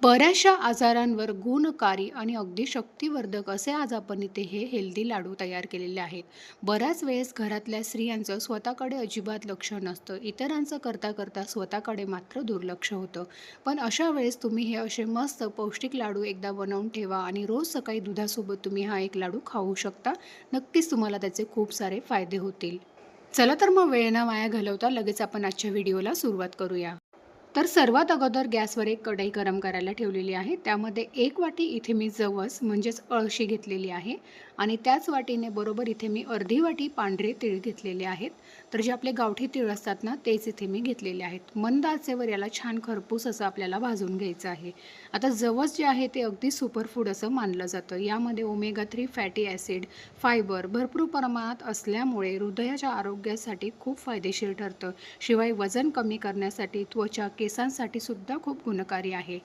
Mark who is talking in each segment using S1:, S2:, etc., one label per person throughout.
S1: बऱ्याचशा आजारांवर गुणकारी आणि अगदी शक्तिवर्धक असे आज आपण इथे हे हेल्दी लाडू तयार केलेले आहेत. बऱ्याच वेळेस घरातल्या स्त्रियांचं स्वतःकडे अजिबात लक्ष नसतं. इतरांचं करता करता स्वतःकडे मात्र दुर्लक्ष होतं. पण अशा वेळेस तुम्ही हे असे मस्त पौष्टिक लाडू एकदा बनवून ठेवा आणि रोज सकाळी दुधासोबत तुम्ही हा एक लाडू खाऊ शकता. नक्कीच तुम्हाला त्याचे खूप सारे फायदे होतील. चला तर मग वेळ न वाया घालवता लगेच आपण आजच्या व्हिडिओला सुरुवात करूया. तर सर्वात अगोदर गॅसवर एक कढई गरम करायला ठेवलेली आहे. त्यामध्ये 1 वाटी इथे मी जवस म्हणजेच अळशी घेतलेली आहे आणि त्याच वाटीने बरोबर इथे मी अर्धी वाटी पांढरे तीळ घेतलेले आहेत. तर जे आपले गावठी तीळ असतात ना, तेच इथे मी घेतलेले आहेत. मंद आचेवर याला छान खरपूस असं आपल्याला भाजून घ्यायचं आहे. आता जवस जे आहे ते अगदी सुपरफूड असं मानलं जातं. यामध्ये ओमेगा 3 फॅटी ॲसिड, फायबर भरपूर प्रमाणात असल्यामुळे हृदयाच्या आरोग्यासाठी खूप फायदेशीर ठरतं. शिवाय वजन कमी करण्यासाठी, त्वचा, केसांसाठी सुद्धा खूप गुणकारी आहे.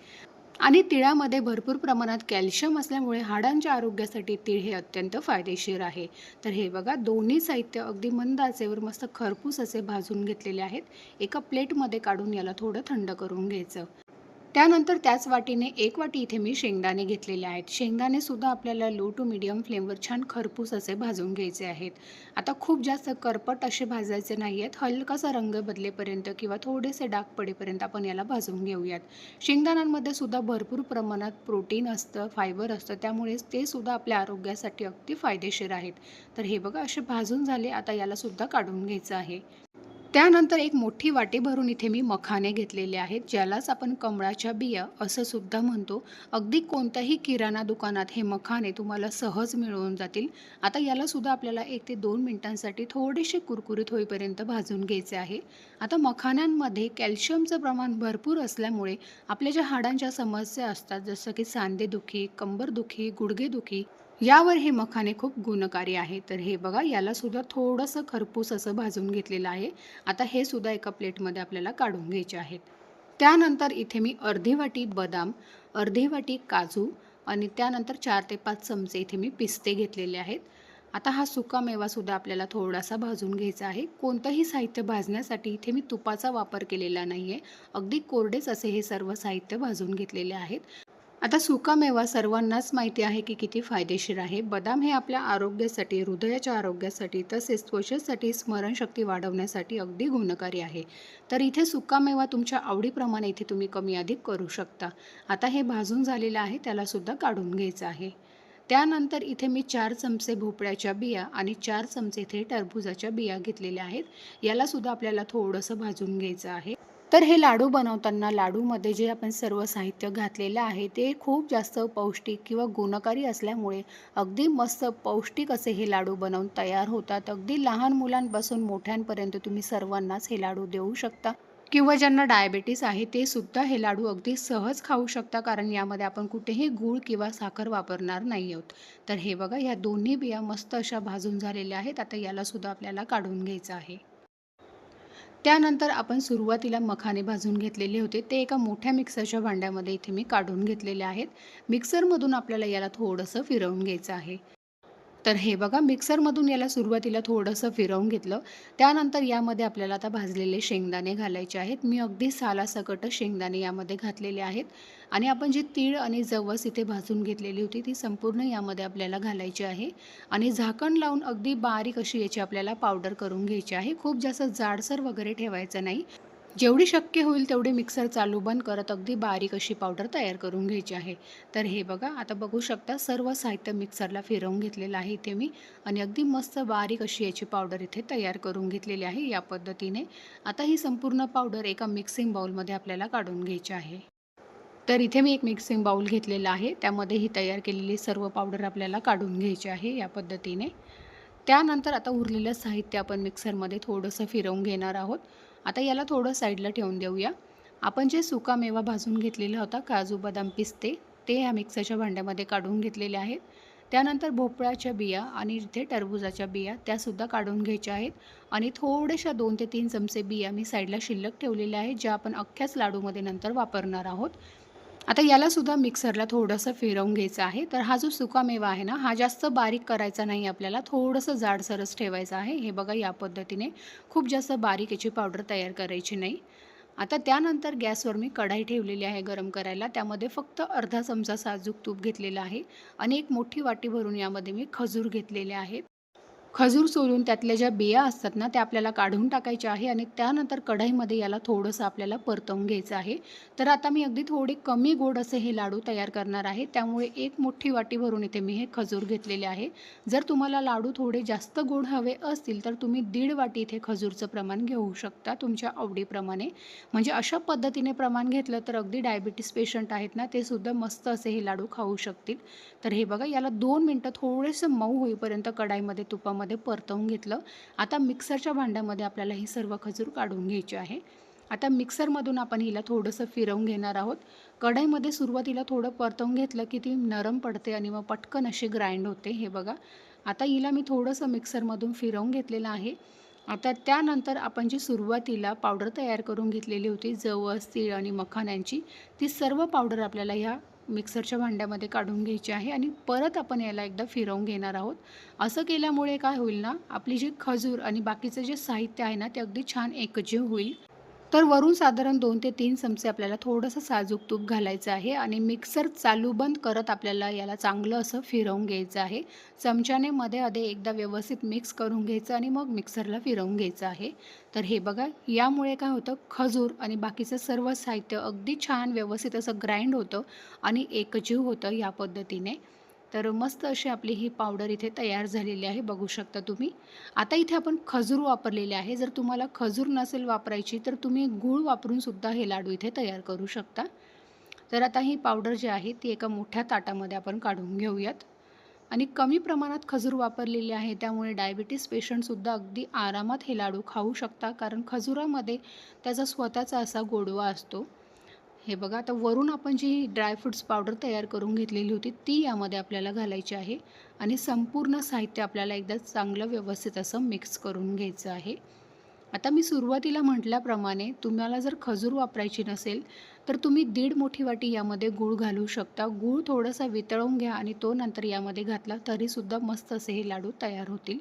S1: आणि तिळामध्ये भरपूर प्रमाणात कॅल्शियम असल्यामुळे हाडांच्या आरोग्यासाठी तीळ हे अत्यंत फायदेशीर आहे. तर हे बघा दोन्ही साहित्य अगदी मंद आचेवर मस्त खरपूस असे भाजून घेतलेले आहेत. एका प्लेटमध्ये काढून याला थोडं थंड करून घ्यायचं. त्यानंतर त्याच वाटीने 1 वाटी इथे मी शेंगदाणे घेतलेले आहेत. शेंगदाणे सुद्धा आपल्याला लो टू मीडियम फ्लेमवर छान खरपूस असे भाजून घ्यायचे आहेत. आता खूप जास्त करपट असे भाजायचे नाही आहेत. हलकासा रंग बदलेपर्यंत किंवा थोडेसे डाग पडेपर्यंत आपण याला भाजून घेऊयात. शेंगदाण्यांमध्ये सुद्धा भरपूर प्रमाणात प्रोटीन असतं, फायबर असतं. त्यामुळे ते सुद्धा आपल्या आरोग्यासाठी अगदी फायदेशीर आहेत. तर हे बघा असे भाजून झाले. आता याला सुद्धा काढून घ्यायचं आहे. त्यानंतर एक मोठी वाटी भरून इथे मी मखाने घेतलेले आहेत, ज्यालाच आपण कमळाच्या बिया असं सुद्धा म्हणतो. अगदी कोणत्याही किराणा दुकानात हे मखाने तुम्हाला सहज मिळून जातील. आता याला सुद्धा आपल्याला 1 ते 2 मिनिटांसाठी थोडेसे कुरकुरीत होईपर्यंत भाजून घ्यायचे आहे. आता मखाण्यांमध्ये कॅल्शियमचं प्रमाण भरपूर असल्यामुळे आपल्या ज्या हाडांच्या समस्या असतात, जसं की सांधेदुखी, कंबरदुखी, गुडघेदुखी यावर हे मखाने खूप गुणकारी आहे. तर हे बघा याला सुद्धा थोडंसं खरपूस असं भाजून घेतलेलं आहे. आता हे सुद्धा एका प्लेटमध्ये आपल्याला काढून घ्यायचे आहेत. त्यानंतर इथे मी अर्धी वाटी बदाम, अर्धी वाटी काजू आणि त्यानंतर 4 ते 5 चमचे इथे मी पिस्ते घेतलेले आहेत. आता हा सुका मेवासुद्धा आपल्याला थोडासा भाजून घ्यायचा आहे. कोणतंही साहित्य भाजण्यासाठी इथे मी तुपाचा वापर केलेला नाही आहे. अगदी कोरडेच असे हे सर्व साहित्य भाजून घेतलेले आहेत. आता सुकामेवा सर्वांनाच माहिती आहे की किती फायदेशीर आहे. बदाम हे आपल्या आरोग्यासाठी, हृदयाच्या आरोग्यासाठी तसेच त्वचेसाठी, स्मरणशक्ती वाढवण्यासाठी अगदी गुणकारी आहे. तर इथे सुकामेवा तुमच्या आवडीप्रमाणे इथे तुम्ही कमी अधिक करू शकता. आता हे भाजून झालेलं आहे, त्याला सुद्धा काढून घ्यायचं आहे. त्यानंतर इथे मी 4 चमचे भोपळ्याच्या बिया आणि 4 चमचे इथे टरबूजाच्या बिया घेतलेल्या आहेत. याला सुद्धा आपल्याला थोडंसं भाजून घ्यायचं आहे. तर हे लाडू बनवताना लाडूमध्ये जे आपण सर्व साहित्य घातलेलं आहे ते खूप जास्त पौष्टिक किंवा गुणकारी असल्यामुळे अगदी मस्त पौष्टिक असे हे लाडू बनवून तयार होतात. अगदी लहान मुलांपासून मोठ्यांपर्यंत तुम्ही सर्वांनाच हे लाडू देऊ शकता किंवा ज्यांना डायबिटीस आहे ते सुद्धा हे लाडू अगदी सहज खाऊ शकता, कारण यामध्ये आपण कुठेही गूळ किंवा साखर वापरणार नाही आहोत. तर हे बघा ह्या दोन्ही बिया मस्त अशा भाजून झालेल्या आहेत. आता याला सुद्धा आपल्याला काढून घ्यायचं आहे. त्यानंतर आपण सुरुवातीला मखाने भाजून घेतलेले होते ते एका मोठ्या मिक्सरच्या भांड्यामध्ये इथे मी काढून घेतलेले आहेत. मिक्सरमधून आपल्याला याला थोडंसं फिरवून घ्यायचं आहे. तर हे बघा मिक्सरमधून याला सुरुवातीला थोडंसं फिरवून घेतलं. त्यानंतर यामध्ये आपल्याला आता भाजलेले शेंगदाणे घालायचे आहेत. मी अगदी सालासकट शेंगदाणे यामध्ये घातलेले आहेत आणि आपण जी तीळ आणि जवस इथे भाजून घेतलेली होती ती संपूर्ण यामध्ये आपल्याला घालायची आहे आणि झाकण लावून अगदी बारीक अशी याची आपल्याला पावडर करून घ्यायची आहे. खूप जास्त जाडसर वगैरे ठेवायचं नाही. जेवढी शक्य होईल तेवढी मिक्सर चालू बंद करत अगदी बारीक अशी पावडर तयार करून घ्यायची आहे. तर हे बघा आता बघू शकता सर्व साहित्य मिक्सरला फिरवून घेतलेलं आहे इथे मी आणि अगदी मस्त बारीक अशी याची पावडर इथे तयार करून घेतलेली आहे या पद्धतीने. आता ही संपूर्ण पावडर एका मिक्सिंग बाउलमध्ये आपल्याला काढून घ्यायची आहे. तर इथे मी एक मिक्सिंग बाउल घेतलेला आहे. त्यामध्ये ही तयार केलेली सर्व पावडर आपल्याला काढून घ्यायची आहे या पद्धतीने. त्यानंतर आता उरलेलं साहित्य आपण मिक्सरमध्ये थोडंसं फिरवून घेणार आहोत. आता याला थोडं साईडला ठेवून देऊया. आपण जे सुका मेवा भाजून घेतलेला होता, काजू, बदाम, पिस्ते, ते ह्या मिक्सरच्या भांड्यामध्ये काढून घेतलेले आहेत. त्यानंतर भोपळ्याच्या बिया आणि इथे टरबूजाच्या बिया त्यासुद्धा काढून घ्यायच्या आहेत आणि थोड्याशा 2 ते 3 चमचे बिया मी साईडला शिल्लक ठेवलेल्या आहेत, ज्या आपण अख्ख्याच लाडूमध्ये नंतर वापरणार आहोत. आता याला सुद्धा मिक्सरला थोडंसं फिरवून घ्यायचं आहे. तर हा जो सुका मेवा आहे ना, हा जास्त बारीक करायचा नाही आपल्याला, थोडंसं जाडसरच ठेवायचं आहे. हे बघा या पद्धतीने खूप जास्त बारीक याची पावडर तयार करायची नाही. आता त्यानंतर गॅसवर मी कढाई ठेवलेली आहे गरम करायला. त्यामध्ये फक्त अर्धा चमचा साजूक तूप घेतलेलं आहे आणि एक मोठी वाटी भरून यामध्ये मी खजूर घेतलेले आहेत. खजूर सोलून त्यातल्या ज्या बिया असतात ना, त्या आपल्याला काढून टाकायच्या आहे आणि त्यानंतर कढईमध्ये याला थोडंसं आपल्याला परतवून घ्यायचं आहे. तर आता मी अगदी थोडे कमी गोड असे हे लाडू तयार करणार आहे. त्यामुळे एक मोठी वाटी भरून इथे मी हे खजूर घेतलेले आहे. जर तुम्हाला लाडू थोडे जास्त गोड हवे असतील, तर तुम्ही 1.5 वाटी इथे खजूरचं प्रमाण घेऊ शकता तुमच्या आवडीप्रमाणे. म्हणजे अशा पद्धतीने प्रमाण घेतलं तर अगदी डायबिटीस पेशंट आहेत ना, ते सुद्धा मस्त असे हे लाडू खाऊ शकतील. तर हे बघा, याला 2 मिनिटं थोडेसं मऊ होईपर्यंत कढाईमध्ये तुपामध्ये परतवून घेतलं. आता मिक्सरच्या भांड्यामध्ये आपल्याला ही सर्व खजूर काढून घ्यायची आहे. आता मिक्सरमधून आपण हिला थोडंसं फिरवून घेणार आहोत. कढईमध्ये सुरुवातीला थोडं परतवून घेतलं की ती नरम पडते आणि मग पटकन अशी ग्राइंड होते. हे बघा, आता हिला मी थोडंसं मिक्सरमधून फिरवून घेतलेलं आहे. आता त्यानंतर आपण जी सुरुवातीला पावडर तयार करून घेतलेली होती जवस, तीळ आणि मखाण्यांची, ती सर्व पावडर आपल्याला ह्या मिक्सरच्या भांड्यामध्ये काढून घ्यायची आहे आणि परत आपण याला एकदा फिरवून घेणार आहोत. असं केल्यामुळे काय होईल ना, आपली जी खजूर आणि बाकीचं जे साहित्य आहे ना, ते अगदी छान एकजीव होईल. तर वरून साधारण 2 ते 3 चमचे आपल्याला थोडंसं साजूक तूप घालायचं आहे आणि मिक्सर चालू बंद करत आपल्याला याला चांगलं असं फिरवून घ्यायचं आहे. चमच्याने मध्ये-अधे एकदा व्यवस्थित मिक्स करून घ्यायचं आणि मग मिक्सरला फिरवून घ्यायचं आहे. तर हे बघा, यामुळे काय होतं, खजूर आणि बाकीचं सर्व साहित्य अगदी छान व्यवस्थित असं ग्राइंड होतं आणि एकजीव होतं या पद्धतीने. तर मस्त अशी आपली ही पावडर इथे तयार झालेली आहे, बघू शकता तुम्ही. आता इथे आपण खजूर वापरलेले आहे. जर तुम्हाला खजूर नसेल वापरायची तर तुम्ही गूळ वापरून सुद्धा हे लाडू इथे तयार करू शकता. तर आता ही पावडर जी आहे ती एका मोठ्या ताटामध्ये आपण काढून घेऊयात. आणि कमी प्रमाणात खजूर वापरलेली आहे, त्यामुळे डायबिटीस पेशंटसुद्धा अगदी आरामात हे लाडू खाऊ शकता, कारण खजुरामध्ये त्याचा स्वतःचा असा गोडवा असतो. हे बघा, आता वरून आपण जी ड्रायफ्रुट्स पावडर तयार करून घेतलेली होती ती यामध्ये आपल्याला घालायची आहे आणि संपूर्ण साहित्य आपल्याला एकदा चांगलं व्यवस्थित असं मिक्स करून घ्यायचं आहे. आता मी सुरुवातीला म्हटल्याप्रमाणे तुम्हाला जर खजूर वापरायची नसेल तर तुम्ही 1.5 मोठी वाटी यामध्ये गूळ घालू शकता. गूळ थोडासा वितळवून घ्या आणि तो नंतर यामध्ये घातला तरीसुद्धा मस्त असे हे लाडू तयार होतील.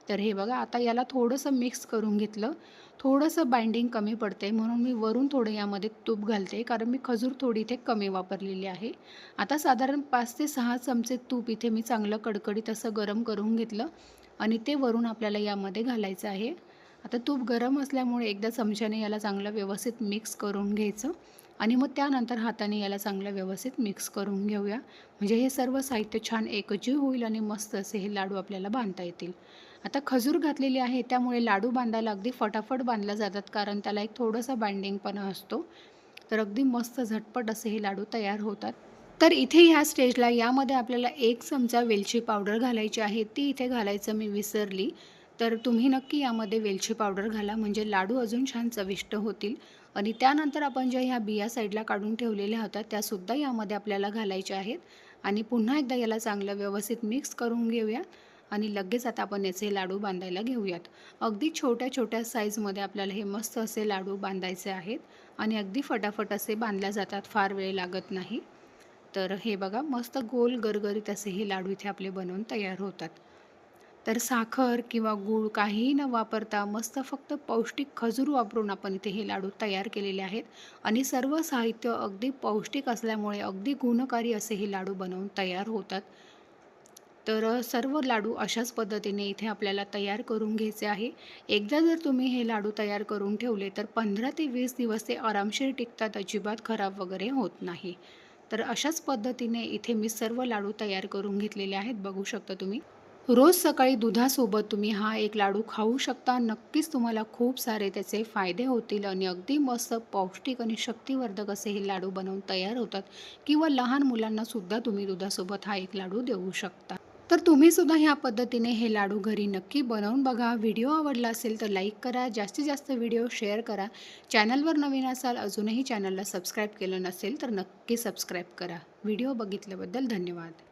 S1: तर हे बघा, आता याला थोडंसं मिक्स करून घेतलं. थोडंसं बाइंडिंग कमी पडते म्हणून मी वरून थोडं यामध्ये तूप घालते, कारण मी खजूर थोडी इथे कमी वापरलेली आहे. आता साधारण 5 ते 6 चमचे तूप इथे मी चांगलं कडकडीत असं गरम करून घेतलं आणि ते वरून आपल्याला यामध्ये घालायचं आहे. आता तूप गरम असल्यामुळे एकदा चमच्याने याला चांगलं व्यवस्थित मिक्स करून घ्यायचं आणि मग त्यानंतर हाताने याला चांगलं व्यवस्थित मिक्स करून घेऊया. म्हणजे हे सर्व साहित्य छान एकजीव होईल आणि मस्त असे हे लाडू आपल्याला बांधता येतील. आता खजूर घातलेली आहे त्यामुळे लाडू बांधायला अगदी फटाफट बांधल्या जातात, कारण त्याला एक थोडासा बाइंडिंगपणा असतो. तर अगदी मस्त झटपट असे हे लाडू तयार होतात. तर इथे ह्या स्टेजला यामध्ये आपल्याला 1 चमचा वेलची पावडर घालायची आहे. ती इथे घालायचं मी विसरली. तर तुम्ही नक्की यामध्ये वेलची पावडर घाला, म्हणजे लाडू अजून छान चविष्ट होतील. आणि त्यानंतर आपण ज्या ह्या बिया साईडला काढून ठेवलेल्या होत्या त्यासुद्धा यामध्ये आपल्याला घालायच्या आहेत आणि पुन्हा एकदा याला चांगलं व्यवस्थित मिक्स करून घेऊया आणि लगेच आता आपण याचे लाडू बांधायला घेऊयात. अगदी छोट्या-छोट्या साईजमध्ये आपल्याला हे मस्त असे लाडू बांधायचे आहेत आणि अगदी फटाफट असे बांधल्या जातात, फार वेळ लागत नाही. तर हे बघा, मस्त गोल गरगरीत असे हे लाडू इथे आपले बनवून तयार होतात. तर साखर किंवा गूळ काहीही न वापरता मस्त फक्त पौष्टिक खजूर वापरून आपण इथे हे लाडू तयार केलेले आहेत आणि सर्व साहित्य अगदी पौष्टिक असल्यामुळे अगदी गुणकारी असे हे लाडू बनवून तयार होतात. तर सर्व लाडू अशाच पद्धतीने इथे आपल्याला तयार करून घ्यायचे आहे. एकदा जर तुम्ही हे लाडू तयार करून ठेवले तर 15 ते 20 दिवस ते आरामशीर टिकतात, अजिबात खराब वगैरे होत नाही. तर अशाच पद्धतीने इथे मी सर्व लाडू तयार करून घेतलेले आहेत, बघू शकता तुम्ही. रोज सकाळी दुधासोबत तुम्ही हा एक लाडू खाऊ शकता. नक्कीच तुम्हाला खूप सारे त्याचे फायदे होतील आणि अगदी मस्त पौष्टिक आणि शक्तिवर्धक असे हे लाडू बनवून तयार होतात किंवा लहान मुलांनासुद्धा तुम्ही दुधासोबत हा एक लाडू देऊ शकता. तर तुम्ही सुद्धा ह्या पद्धतीने हे लाडू घरी नक्की बनवून बघा. व्हिडिओ आवडला असेल तर लाईक करा, जास्तीत जास्त व्हिडिओ शेअर करा. चॅनलवर नवीन असाल, अजूनही चॅनलला सबस्क्राईब केलं नसेल तर नक्की सबस्क्राईब करा. व्हिडिओ बघितल्याबद्दल धन्यवाद.